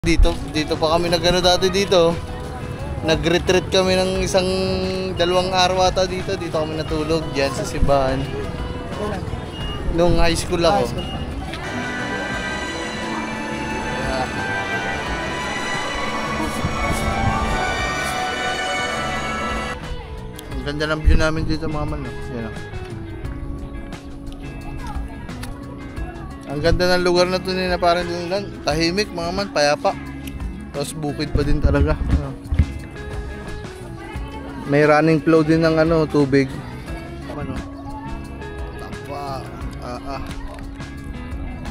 Dito pa kami nagano dati dito. Nag-retreat kami ng dalawang araw ata dito. Dito kami natulog diyan sa simbahan. Nung high school ako. Ang ganda ng view namin dito mga man. Yan. Ang ganda ng lugar na to na parang lang tahimik mga man, payapa. Tapos bukid pa din talaga. May running flow din ng tubig. Ano? Tapa.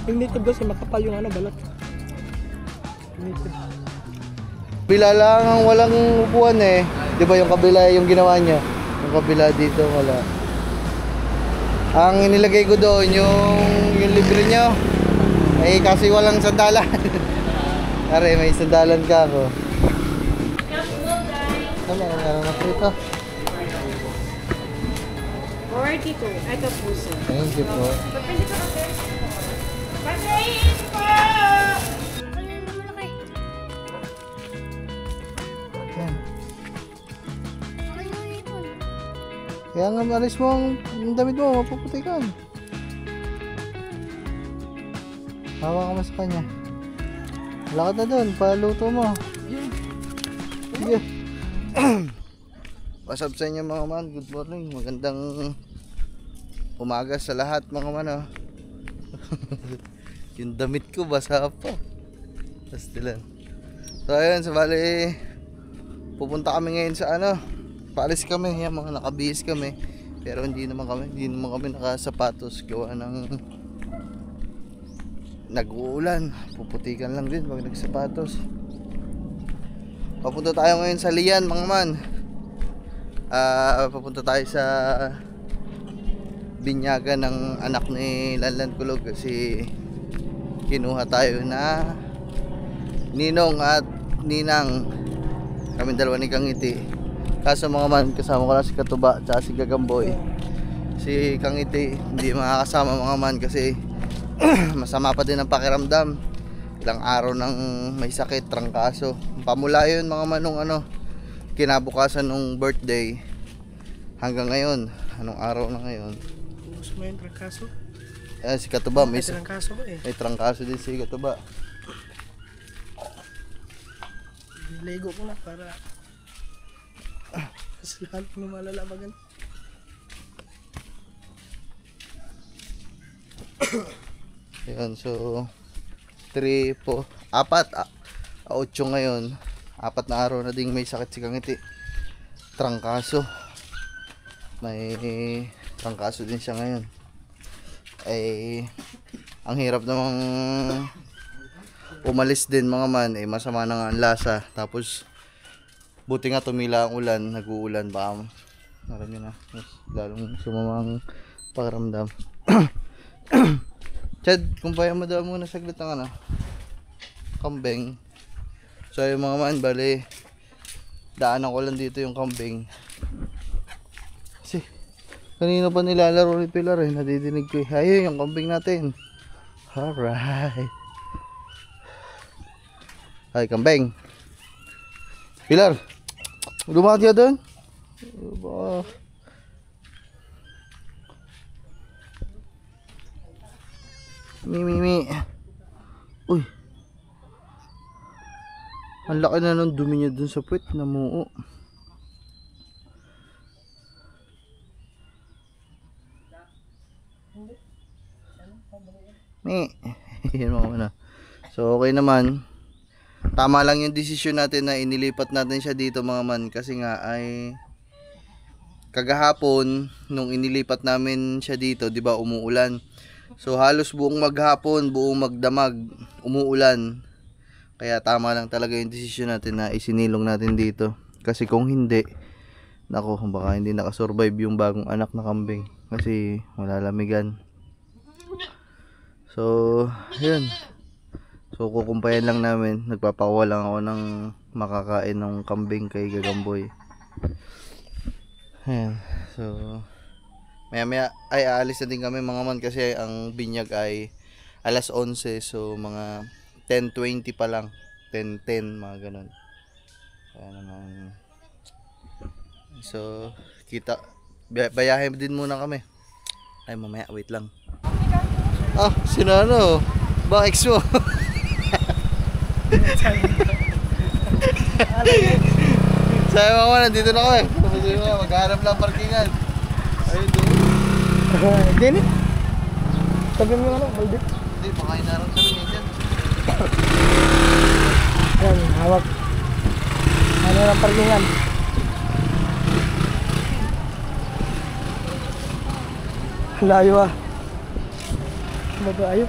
Yung native kasi makapal yung balat. Native. Bila lang ang walang upuan eh. 'Di ba yung kabila yung ginawa niya? Yung kabila dito wala. Ang inilagay ko doon yung libre nyo. Eh kasi walang sandalan. Are, may sandalan ka ako. Ano na ito? 42. Ito po sir. Thank you po. Pagpili ko sir. Pagkain po! Yan. Kaya nga malis mo ang damit mo, mapuputi ka. Hawa ka mo sa kanya. Lakad na doon, paluto mo. Sige. What's up sa inyo mga man? Good morning. Magandang umaga sa lahat mga man. Yung damit ko basa pa. Pastilan. So ayun, so bali pupunta kami ngayon sa paalis kami, yan, mga nakabihis kami. Pero hindi naman kami nakasapatos gawa ng nag-uulan. Puputikan lang din pag nagsapatos. Papunta tayo ngayon sa Lian mga man. Papunta tayo sa binyagan ng anak ni Lanlan Kulog kasi kinuha tayo na ninong at ninang, kami dalawa ni Kangiti. Kaso mga man, kasama ko lang si Katuba at si Gagamboy. Si Kangiti hindi makakasama mga man kasi masama pa din ang pakiramdam. Ilang araw nang may sakit, trangkaso. Pamula yun mga manong kinabukasan nung birthday hanggang ngayon. Anong araw na ngayon? Gusto mo yung trangkaso? Si Katuba may trangkaso ko eh. May trangkaso din si Katuba. Lego ko na para mas lahat mo malalabagan. Yan, so 3, 4, 8 ngayon. 4 na araw na ding may sakit si Kangiti. Trangkaso. May trangkaso din siya ngayon. Ay ang hirap namang umalis din mga man, masama na nga ang lasa. Tapos buti nga tumila ang ulan, nag-uulan pa. Marami na, mas lalong sumamang pakiramdam. Chad, kumpaya mo daw muna saglit ng kambing. So yung mga man, bali daanan ko lang dito yung kambing. Kasi kanina pa nilalaro ni Pilar nadidinig ko ayun yung kambing natin. Alright. Ay, kambing. Pilar, lumaki ka doon? Mimi. Uy. Ang laki na ng dumi niya dun sa puwet, namuo. Yan mga mana. So okay naman. Tama lang yung desisyon natin na inilipat natin siya dito mga man. Kasi nga ay kagahapon nung inilipat namin siya dito, 'di ba, umuulan. So halos buong maghapon, buong magdamag, umuulan. Kaya tama lang talaga yung desisyon natin na isinilong natin dito. Kasi kung hindi, nako, baka hindi nakasurvive yung bagong anak na kambing. Kasi malalamigan. So, yun. So kukumpayan lang namin. Nagpapakuha lang ako ng makakain ng kambing kay Gagamboy. Ayan. So maya ay aalis na din kami mga man kasi ang binyag ay alas 11. So mga 10:20 pa lang. 10-10, mga ganun. Kaya naman, so kita, bayahe din muna kami. Ay mamaya, wait lang. Ah, sino ano? Ba, ex mo? Sabi mo naman, nandito na kami. Sabi mo, maghanap lang parkingan. Ayun doon. Hindi. Sabi mo yung ano, balde. Hindi, baka inarang kami dyan. Ayan, hawak. Ano ng parkingan? Layo ah. Ano ba ayo?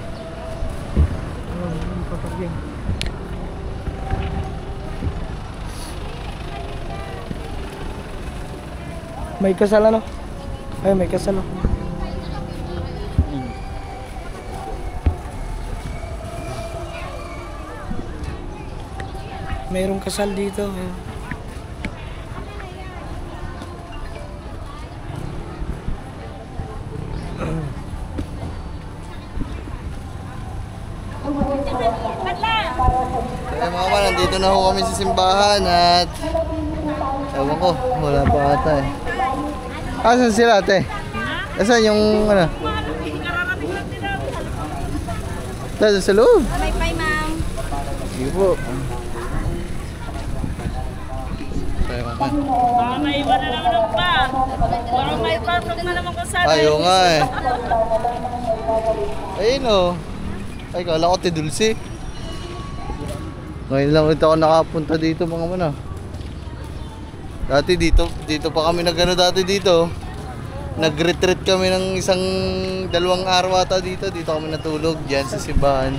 Ano pa parking? May kasal ano? Ay, may kasal ano? Mayroong kasal dito. Kaya mga man, nandito na ho kami sa simbahan at ewan ko, wala pa ata eh. Asan sila ate? Asan yung ano? Dito sa loob. Bye-bye, ma'am. Sige po. Kaya mga man. Baka may iba na naman ang bag. Baka may pasok na naman kung saan. Ayaw nga eh. Ayun o. Ay, kala ko Dulce. Ngayon lang ulit ako nakapunta dito mga mana. Dati dito pa kami nagano dati dito. Nag-retreat kami ng 1-2 araw ata dito. Dito kami natulog diyan sa simbahan.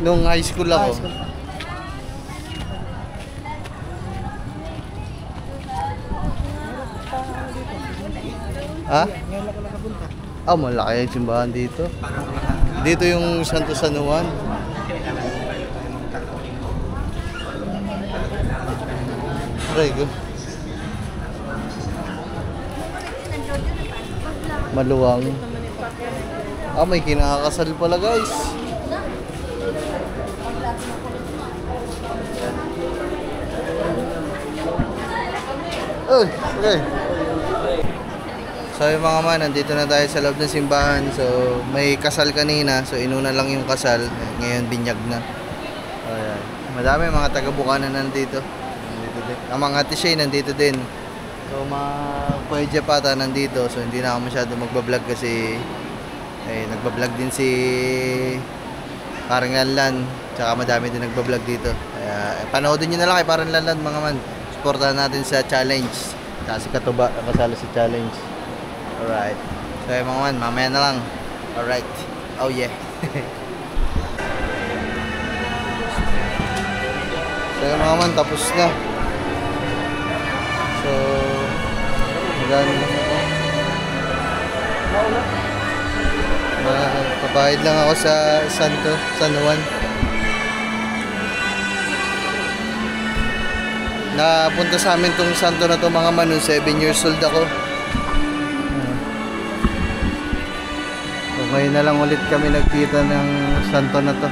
Nung high school ako. Ha? Ngayon ako nakapunta. Ah, malaki yung simbahan dito. Dito yung Santo San Juan. Rego. Maluwang. Ah, may kinakasal pala guys. Okay. So yung mga man, nandito na tayo sa loob ng simbahan. So may kasal kanina, so inuna lang yung kasal. Ngayon binyag na. Ayan. Madami mga taga-Bukana nandito. Ang mga Tishay nandito din. So mga Kuya Pata nandito. So hindi na ako masyado magbablog kasi nagbablog din si Parang Lanlan. Tsaka madami din nagbablog dito. Kaya panoodin nyo na lang kay Parang Lanlan mga man. Supportahan natin sa challenge. Kasi Katuba nakasalo sa challenge. Alright. So yung mga man, mamaya na lang. Alright. Oh yeah. So yung mga man, tapos na. So, magano lang ako. Papahid lang ako sa San Juan. Napunta sa amin tong santo na to mga man, 7 years old ako. So, ngayon na lang ulit kami nagkita ng santo na to.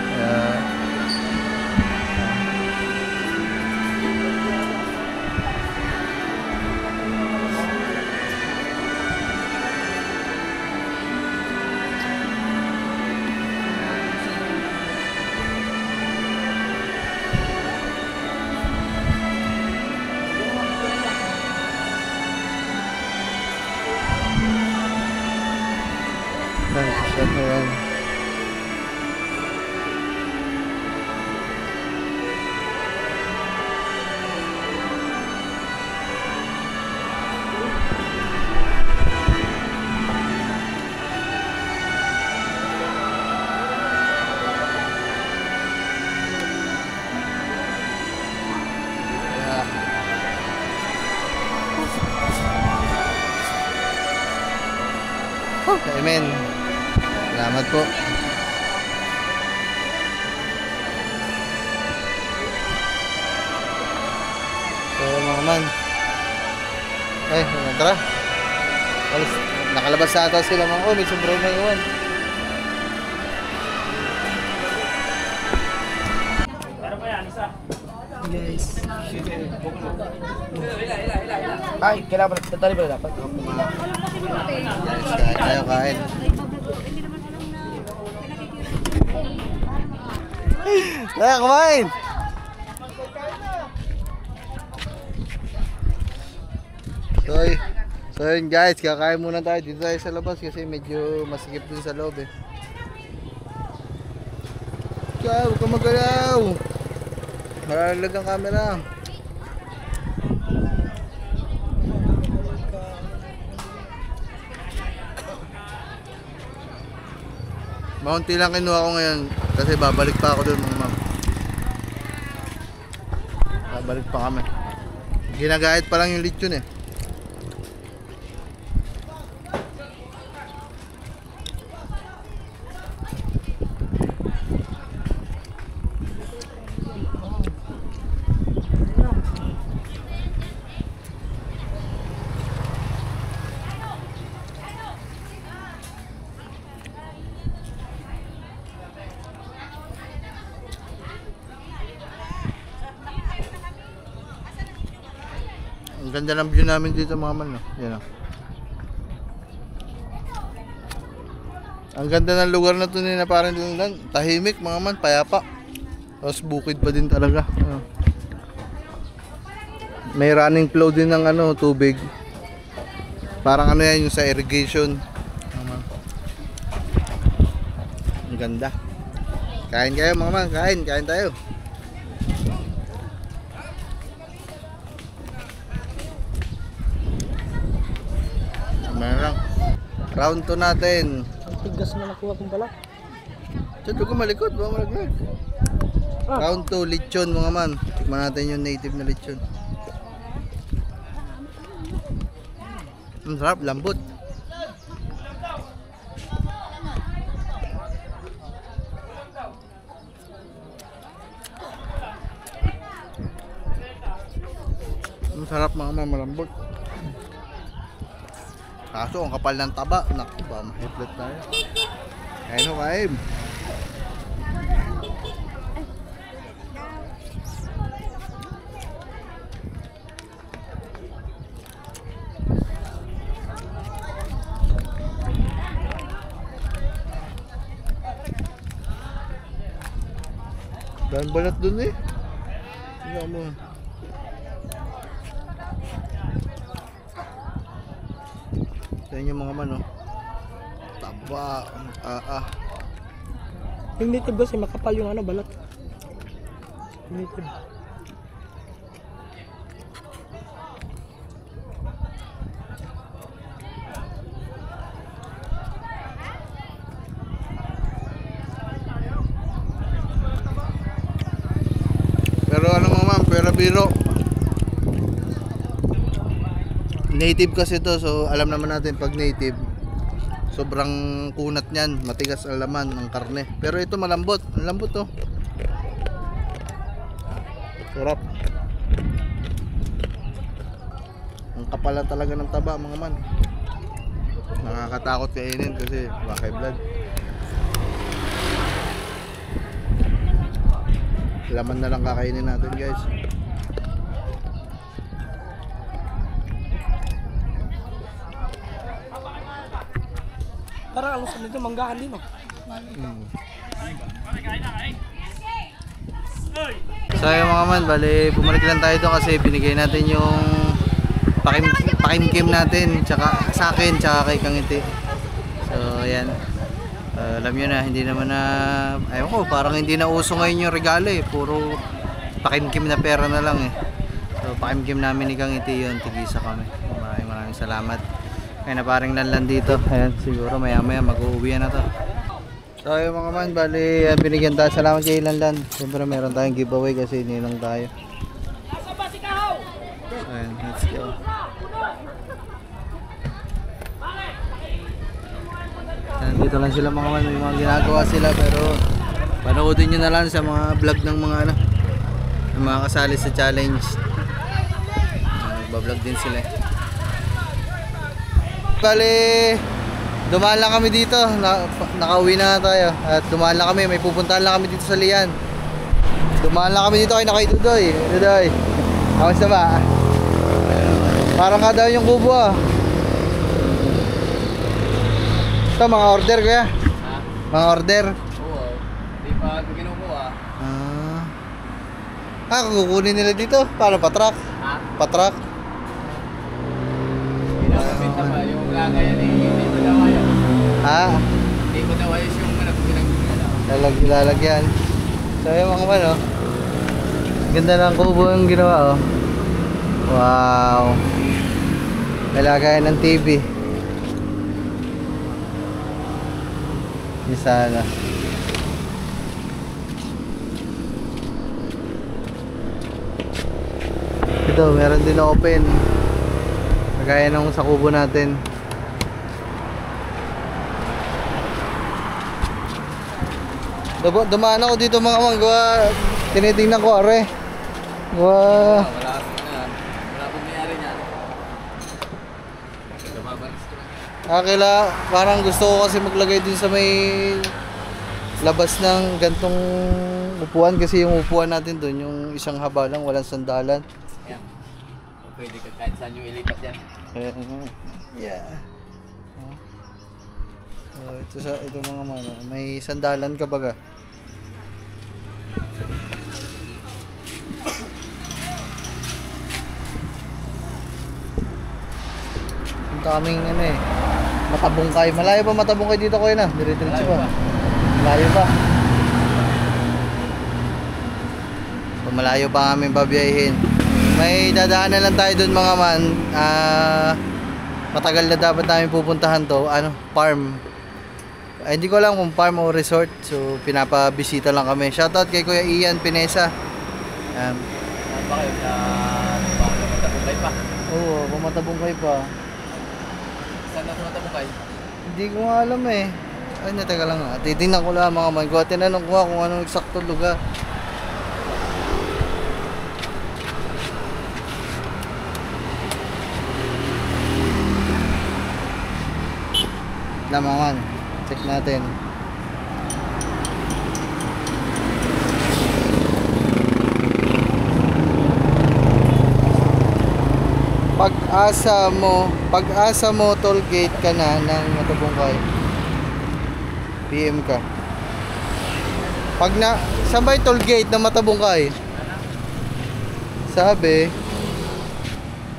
Shot na yan. Amen. Salamat po. So mga man. Tara. Nakalabas sa ata sila mga may sombrero na iwan. Guys. Ay, kailangan pala. Tatali pala dapat. Guys, kain tayo, kain. Kaya kumain! So yun guys, kakain muna tayo. Dito tayo sa labas kasi medyo masikip din sa loob eh. Ikaw, huwag ka magalaw! Malalag ang camera. Maunti lang kinuha ko ngayon kasi babalik pa ako doon mga ma'am. Babalik pa kami. Ginagayat pa lang yung lechon eh. Ang ganda ng view namin dito mga man, no? Yan, oh. Ang ganda ng lugar na to ni na parang lang, tahimik mga man, payapa. Tapos bukid pa din talaga. May running flow din ng ano, tubig. Parang ano yan yung sa irrigation. Ang ganda. Kain kayo mga man, kain tayo. Lang. Round 2 natin. Ang tigas na nakuha kong balat. Diyan, huwag ka malikot, baka malaglag. Round 2, lechon mga man. Tikman natin yung native na lechon. Ang sarap, lambot. Ang sarap mga man, malambot. Kaso ang kapal ng taba. Naku ba, mahiplet tayo. Kain o kain. Dan balat dun eh. Tingnan mo. Yan yung mga man, oh. Taba. Yung native kasi makapal yung ano, balat. Native. Pero ano mga man, pero biro. Native kasi to, so alam naman natin pag native sobrang kunat niyan, matigas ang laman ng karne. Pero ito malambot, ang lambot to. Sarap. Ang kapal lang talaga ng taba mga man. Nakakatakot kainin kasi baka blood. Laman na lang kakainin natin guys. Parang ang sunod yung manggahan din, oh. So yung mga man, bali bumalik lang tayo doon kasi binigay natin yung pakimkim natin tsaka sa akin tsaka kay Kangiti. So ayan, alam nyo na, hindi naman na ayun ko, parang hindi na uso ngayon yung regalo eh, puro pakimkim na pera na lang eh. So pakimkim namin ni Kangiti yun, tigisa kami. Maraming salamat. Kaya na parang lanlan dito. Ayan, siguro maya maya mag-uuwi na to. So yung mga man, bali binigyan tayo. Salamat kay Lanlan. Siyempre meron tayong giveaway kasi ninong tayo. Ayan, let's go. Nandito lang sila mga man, may mga ginagawa sila pero panoodin nyo na lang sa mga vlog ng mga ano, ng mga kasali sa challenge. Nagbablog din sila. Bali, dumaan lang kami dito, nakauwi na tayo at dumaan lang kami, may pupuntahan lang kami dito sa Lian. Dumaan lang kami dito kay Dudoy. Dudoy, kamusta ba? Parang nga daw yung kubo ah. Ito mga order kuya? Ha? Mga order? Oo. Di pa ako kinukuha. Kukunin nila dito. Paano? Patrak? Ha? Patrak? Pinapapit na ba? Yung lagayan eh. Hindi mo daw ayos. Ha? Hindi mo daw ayos yung pinag-pinag. Lalagyan. So yung mga man oh. Ganda ng kubo yung ginawa oh. Wow. Lalagayan ng TV. Di sana. Ito, meron din na open. Kagaya nung sa kubo natin. Dumaan ako dito mga gawa. Tinitingnan ko are. Gawa. Wala akong mayari niyan. Lumabalis ko lang. Parang gusto ko kasi maglagay din sa may labas ng gantong upuan kasi yung upuan natin doon yung isang haba lang, walang sandalan. Yan. Pwede ka kahit saan yung ilipat yan. Yeah. Ito mga mano, may sandalan ka baga. Punta kaming Matabungkay. Malayo pa Matabungkay dito kuya na? Dire-diretso pa. Malayo pa. So, malayo pa kami babiyahin. May dadaanan lang tayo doon mga man. Matagal na dapat namin pupuntahan to. Farm. Hindi ko alam kung farm o resort. So pinapabisita lang kami. Shoutout kay Kuya Ian Pinesa. Saan ba kayo? Matabungkay pa? Oo, Matabungkay pa. Saan na matabungkay? Hindi ko nga alam eh. Teka lang nga. Titingnan ko lang mga man. Tinanong ko nga kung anong eksakto lugar. Lamangan. Check natin. Pag-asa mo toll gate ka na ng Matabungkay. PM ka. Saan ba yung toll gate ng Matabungkay? Sabi,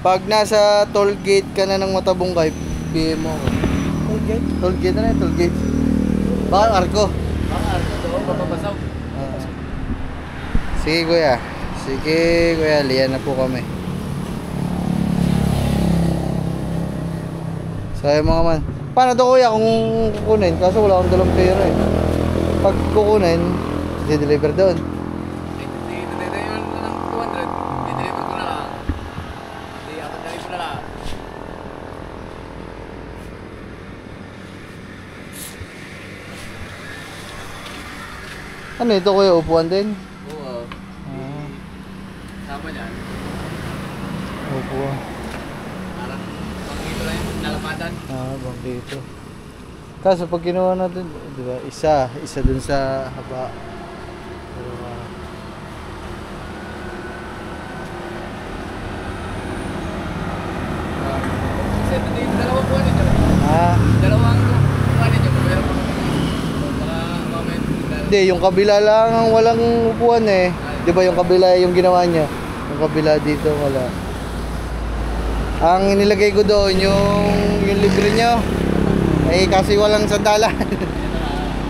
pag nasa toll gate ka na ng Matabungkay, PM mo ako. Toll gate na toll gate. Baka Arco. doon, papapasaw. Sige kuya, liyan na po kami. So ayun mga man. Paano to kuya kung kukunin? Kaso wala akong dalang pera eh. Pag kukunin, i-deliver doon. Dito yun ng 200. I-deliver ko na lang. Hindi ako deliver na lang. Ano ito kuya, upuan din? Oo. Sama niyan. Upuan. Parang pangito lang yung nalapatan. Bang dito. Kaso pag ginawa natin, di ba, isa dun sa haba. Pero, Kasi ito yung dalawang buwan nito. Dalawang buwan nito. Meron pa baka mamaya. Hindi, yung kabila lang ang walang upuan eh. Di ba yung kabila yung ginawa niya? Yung kabila dito wala. Ang inilagay ko doon yung libre nyo. Eh kasi walang sandalan.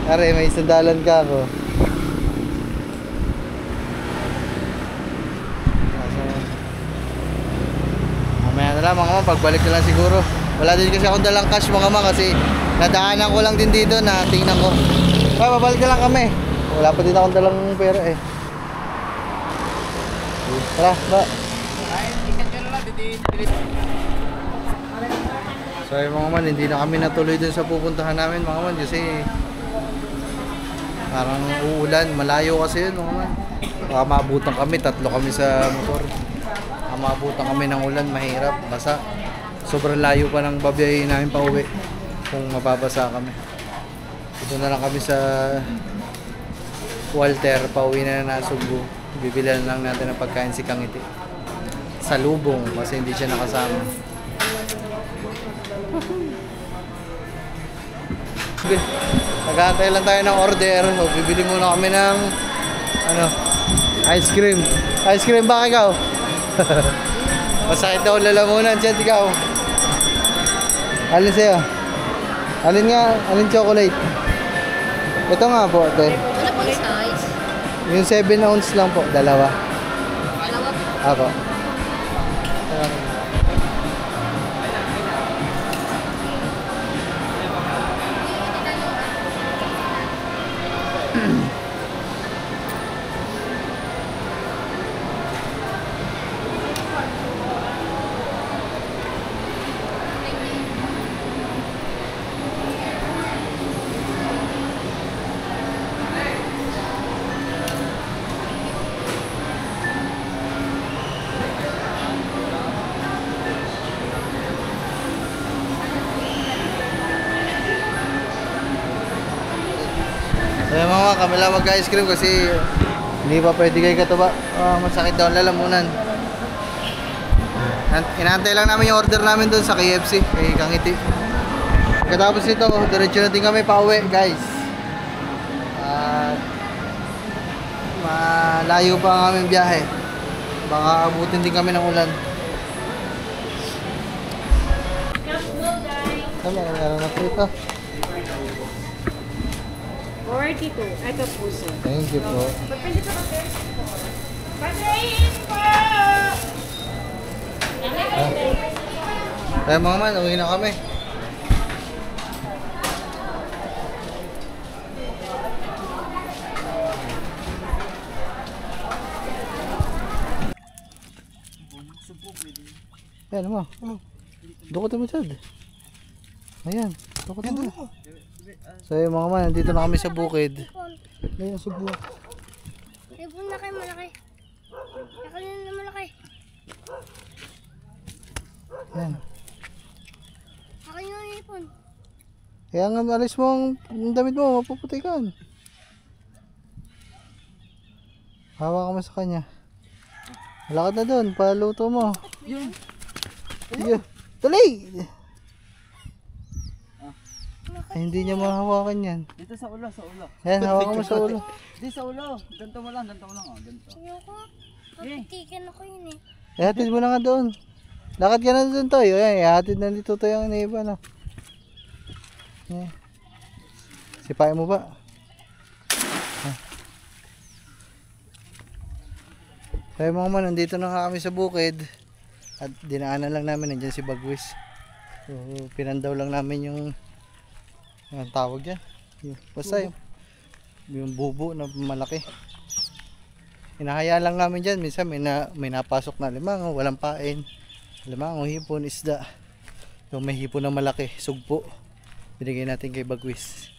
Are, may sandalan ka ako. Mamaya na lang mga ma, pagbalik na lang siguro. Wala din kasi akong dalang cash mga ma kasi nadaanan ko lang din dito na tingnan ko. Kaya babalik na lang kami. Wala pa din akong dalang pera eh. Tara, ba? Ay, ikat ka na lang. So yung mga man, hindi na kami natuloy dun sa pupuntahan namin mga man kasi parang uulan, malayo kasi yun mga man. Baka maabutan kami, 3 kami sa motor. Baka maabutan kami ng ulan, mahirap, basa. Sobrang layo pa ng babiyahin namin pa uwi kung mababasa kami. Ito na lang kami sa Walter, pauwi na Nasugbu. bibilihan lang natin ng pagkain si Kangiti. Sa lubong kasi hindi siya nakasama. Nag-aantay lang tayo ng order. So, bibili muna kami ng ano, ice cream. Ice cream ba ikaw? Masakit daw lalamunan dyan, ikaw. Alin sa'yo? Alin nga? Alin chocolate? Ito nga po, ate. Ano pong size? Yung 7 ounce lang po, dalawa. Dalawa po. Ako. Kaya mga kami lang mag-ice cream kasi hindi pa pwede kayo katuba. Masakit daw ang lalamunan. Inaantay lang namin yung order namin doon sa KFC kay Kangiti. Katapos ito, diretso na din kami pauwi guys. At malayo pa ang aming biyahe. Baka abutin din kami ng ulan. Tama, meron na po ito. 42. Ito po sir. Thank you po. Pwede ka ba sir? Patayin po! Kaya mga man, uwi na kami. Ayan mo. Dukotin mo dyan. Ayan, dukotin mo. So yung mga man, nandito na kami sa bukid. Ayan, subo. Ipon na kayo malaki. Nakalina na malaki. Ayan. Akin yung ipon. Kaya nga alis mo ang damit mo, mapuputikan. Hawa ka mo sa kanya. Malakad na doon, paluto mo. Sige, tuloy! Ay, hindi niya mahawakan yan. Dito sa ulo, sa ulo. Ayan, hawakan mo sa ulo. Dito sa ulo. Ganto mo lang, oh. Ganto. Ayoko. Kapitikan ako yun eh. Ihatid mo na nga doon. Lakad ka na doon tayo. Ayan, ihatid na dito tayo ang iniba na. Ayan. Sipain mo ba? Kaya mga man, nandito na kami sa bukid. At dinaanan lang namin, nandiyan si Bagwis. So, pinandaw lang namin yung ang tawag dyan. Basta yung bubo na malaki. Hinahayaan lang namin dyan. Minsan may napasok na limango, walang pain. Limango, hipon, isda. Yung may hipon na malaki, sugpo. Binigay natin kay Bagwis.